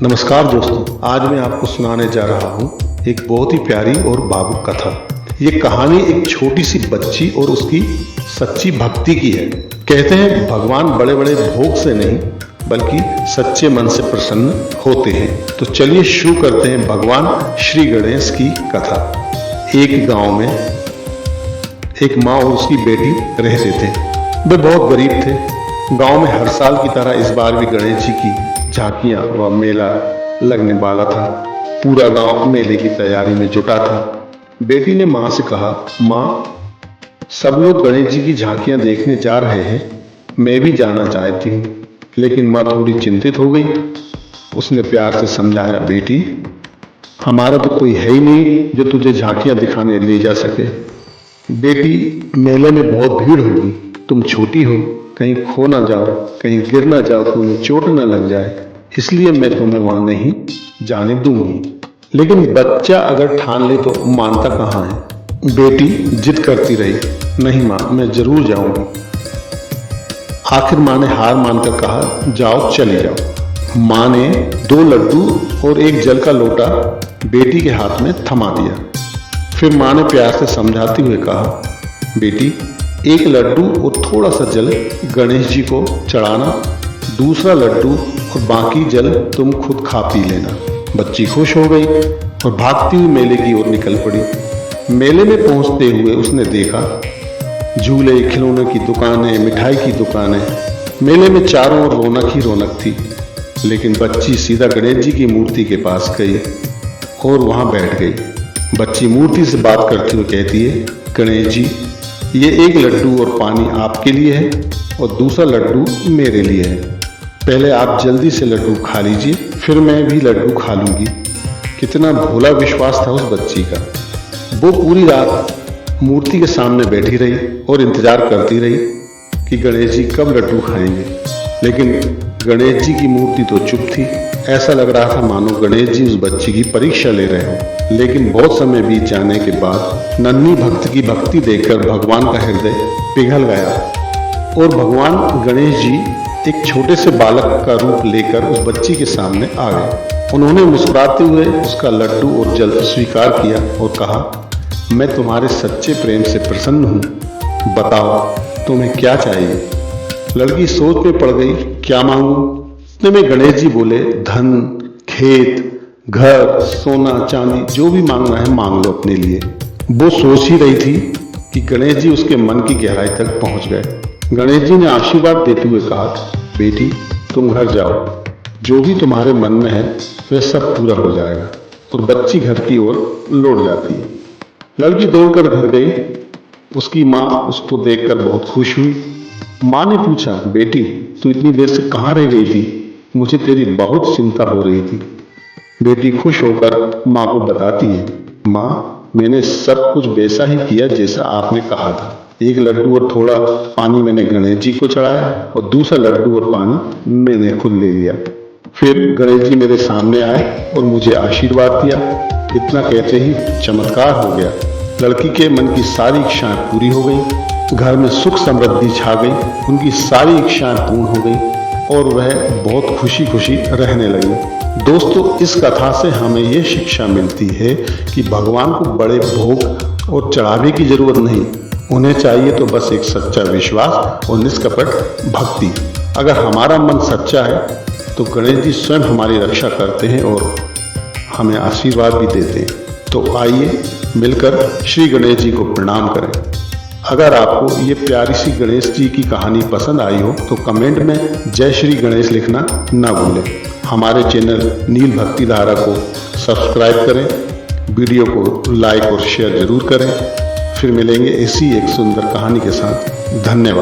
नमस्कार दोस्तों, आज मैं आपको सुनाने जा रहा हूँ एक बहुत ही प्यारी और भावुक कथा। ये कहानी एक छोटी सी बच्ची और उसकी सच्ची भक्ति की है। कहते हैं भगवान बड़े बड़े भोग से नहीं बल्कि सच्चे मन से प्रसन्न होते हैं। तो चलिए शुरू करते हैं भगवान श्री गणेश की कथा। एक गांव में एक माँ और उसकी बेटी रहते थे। वे बहुत गरीब थे। गांव में हर साल की तरह इस बार भी गणेश जी की झांकियां व मेला लगने वाला था। पूरा गांव मेले की तैयारी में जुटा था। बेटी ने माँ से कहा, माँ, सब लोग गणेश जी की झांकियां देखने जा रहे हैं, मैं भी जाना चाहती हूँ। लेकिन माँ थोड़ी चिंतित हो गई। उसने प्यार से समझाया, बेटी, हमारा तो कोई है ही नहीं जो तुझे झांकियां दिखाने ले जा सके। बेटी, मेले में बहुत भीड़ होगी, तुम छोटी हो, कहीं खो ना जाओ, कहीं गिर ना जाओ, तुम्हें चोट ना लग जाए, इसलिए मैं तुम्हें वहां नहीं जाने दूंगी। लेकिन बच्चा अगर ठान ले तो मानता कहाँ है। बेटी जिद करती रही, नहीं माँ, मैं जरूर जाऊंगी। आखिर माँ ने हार मानकर कहा, जाओ, चले जाओ। माँ ने 2 लड्डू और एक जल का लोटा बेटी के हाथ में थमा दिया। फिर माँ ने प्यार से समझाते हुए कहा, बेटी, एक लड्डू और थोड़ा सा जल गणेश जी को चढ़ाना, दूसरा लड्डू और बाकी जल तुम खुद खा पी लेना। बच्ची खुश हो गई और भागती हुई मेले की ओर निकल पड़ी। मेले में पहुंचते हुए उसने देखा झूले, खिलौने की दुकानें, मिठाई की दुकानें। मेले में चारों ओर रौनक ही रौनक थी। लेकिन बच्ची सीधा गणेश जी की मूर्ति के पास गई और वहां बैठ गई। बच्ची मूर्ति से बात करते हुए कहती है, गणेश जी, ये एक लड्डू और पानी आपके लिए है और दूसरा लड्डू मेरे लिए है। पहले आप जल्दी से लड्डू खा लीजिए, फिर मैं भी लड्डू खा लूंगी। कितना भोला विश्वास था उस बच्ची का। वो पूरी रात मूर्ति के सामने बैठी रही और इंतजार करती रही कि गणेश जी कब लड्डू खाएंगे। लेकिन गणेश जी की मूर्ति तो चुप थी। ऐसा लग रहा था मानो गणेश जी उस बच्ची की परीक्षा ले रहे हो। लेकिन बहुत समय बीत जाने के बाद नन्ही भक्त की भक्ति देखकर भगवान का हृदय पिघल गया और भगवान गणेश जी एक छोटे से बालक का रूप लेकर उस बच्ची के सामने आ गए। उन्होंने मुस्कुराते हुए उसका लड्डू और जल स्वीकार किया और कहा, मैं तुम्हारे सच्चे प्रेम से प्रसन्न हूँ, बताओ तुम्हें क्या चाहिए। लड़की सोच में पड़ गई, क्या मांगू। में गणेश जी बोले, धन, खेत, घर, सोना, चांदी, जो भी मांगना है मांग लो अपने लिए। वो सोच ही रही थी कि गणेश जी उसके मन की गहराई तक पहुंच गए। गणेश जी ने आशीर्वाद देते हुए कहा, बेटी, तुम घर जाओ, जो भी तुम्हारे मन में है वह सब पूरा हो जाएगा। और बच्ची घर की ओर लौट जाती है। लड़की दौड़कर घर गई। उसकी माँ उसको देखकर बहुत खुश हुई। माँ ने पूछा, बेटी, तू इतनी देर से कहाँ रह गई थी? मुझे तेरी बहुत चिंता हो रही थी। बेटी खुश होकर माँ को बताती है, माँ, मैंने सब कुछ वैसा ही किया जैसा आपने कहा था। एक लड्डू और थोड़ा पानी मैंने गणेश जी को चढ़ाया और दूसरा लड्डू और पानी मैंने खुद ले लिया। फिर गणेश जी मेरे सामने आए और मुझे आशीर्वाद दिया। इतना कहते ही चमत्कार हो गया। लड़की के मन की सारी इच्छाएं पूरी हो गई। घर में सुख समृद्धि छा गई। उनकी सारी इच्छाएं पूर्ण हो गई और वह बहुत खुशी खुशी रहने लगी। दोस्तों, इस कथा से हमें यह शिक्षा मिलती है कि भगवान को बड़े भोग और चढ़ावे की जरूरत नहीं, उन्हें चाहिए तो बस एक सच्चा विश्वास और निष्कपट भक्ति। अगर हमारा मन सच्चा है तो गणेश जी स्वयं हमारी रक्षा करते हैं और हमें आशीर्वाद भी देते हैं। तो आइए मिलकर श्री गणेश जी को प्रणाम करें। अगर आपको ये प्यारी सी गणेश जी की कहानी पसंद आई हो तो कमेंट में जय श्री गणेश लिखना ना भूलें। हमारे चैनल नील भक्ति धारा को सब्सक्राइब करें, वीडियो को लाइक और शेयर जरूर करें। फिर मिलेंगे ऐसी एक सुंदर कहानी के साथ। धन्यवाद।